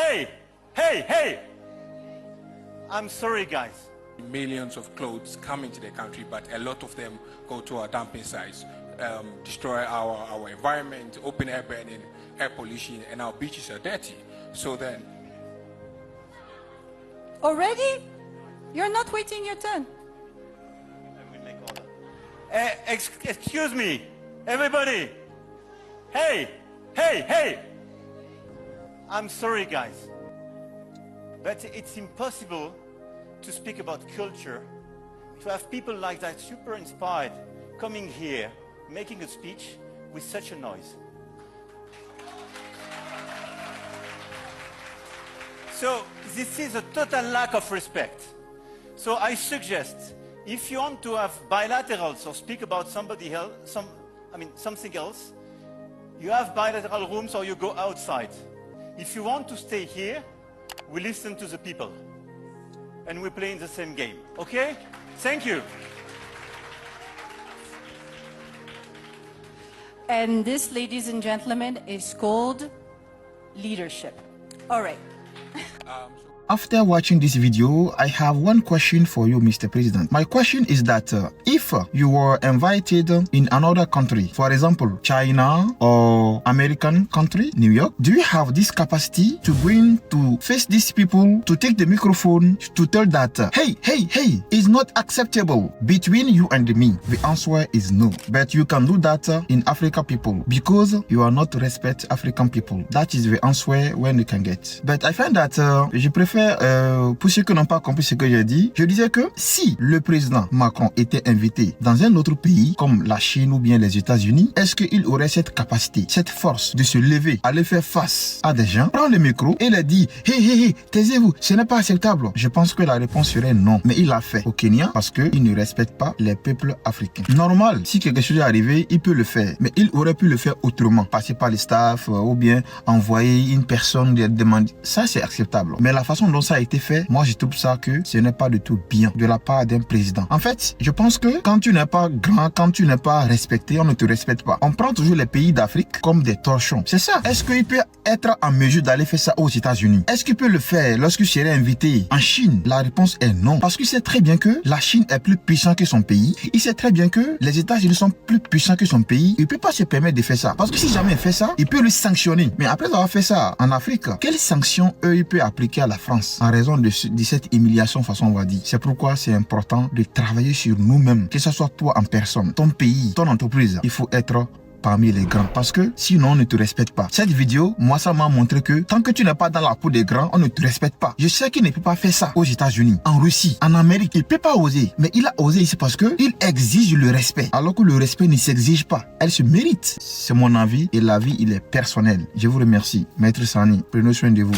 Hey, hey, hey! I'm sorry, guys. Millions of clothes come into the country, but a lot of them go to our dumping sites, destroy our environment, open air burning, air pollution, and our beaches are dirty. So then... Already? You're not waiting your turn. I will make order. Excuse me, everybody. Hey, hey, hey! I'm sorry, guys, but it's impossible to speak about culture, to have people like that, super inspired, coming here, making a speech with such a noise. So this is a total lack of respect. So I suggest, if you want to have bilaterals or speak about somebody else, something else, you have bilateral rooms or you go outside. If you want to stay here, we listen to the people. And we play in the same game, okay? Thank you. And this, ladies and gentlemen, is called leadership. All right. After watching this video, I have one question for you, Mr. President. My question is that if you were invited in another country, for example, China or American country, New York, do you have this capacity to go in to face these people, to take the microphone, to tell that, hey, it's not acceptable between you and me? The answer is no. But you can do that in African people because you are not respect African people. That is the answer when you can get. But I find that je préfère pour ceux qui n'ont pas compris ce que j'ai dit, je disais que si le président Macron était invité dans un autre pays comme la Chine ou bien les États-Unis, est-ce qu'il aurait cette capacité, cette force de se lever, aller faire face à des gens, prendre le micro et leur dire hey, taisez-vous, ce n'est pas acceptable? Je pense que la réponse serait non. Mais il l'a fait au Kenya parce qu'il ne respecte pas les peuples africains. Normal, si quelque chose est arrivé, il peut le faire. Mais il aurait pu le faire autrement, passer par les staffs ou bien envoyer une personne demander. Ça, c'est acceptable. Mais la façon dont ça a été fait, moi je trouve ça que ce n'est pas du tout bien de la part d'un président. En fait, je pense que quand tu n'es pas grand, quand tu n'es pas respecté, on ne te respecte pas. On prend toujours les pays d'Afrique comme des torchons. C'est ça. Est-ce qu'il peut être en mesure d'aller faire ça aux États-Unis? Est-ce qu'il peut le faire lorsqu'il serait invité en Chine? La réponse est non. Parce qu'il sait très bien que la Chine est plus puissante que son pays. Il sait très bien que les États-Unis sont plus puissants que son pays. Il ne peut pas se permettre de faire ça. Parce que si jamais il fait ça, il peut le sanctionner. Mais après avoir fait ça en Afrique, quelles sanctions il peut appliquer à la France en raison de cette humiliation façon on va dire? C'est pourquoi c'est important de travailler sur nous-mêmes, que ce soit toi en personne, ton pays, ton entreprise. Il faut être parmi les grands parce que sinon on ne te respecte pas. Cette vidéo, moi ça m'a montré que tant que tu n'es pas dans la peau des grands, on ne te respecte pas. Je sais qu'il ne peut pas faire ça aux États-Unis, en Russie, en Amérique, il ne peut pas oser. Mais il a osé ici parce que il exige le respect. Alors que le respect ne s'exige pas, elle se mérite. C'est mon avis et l'avis il est personnel. Je vous remercie. Maître Sani, prenez soin de vous.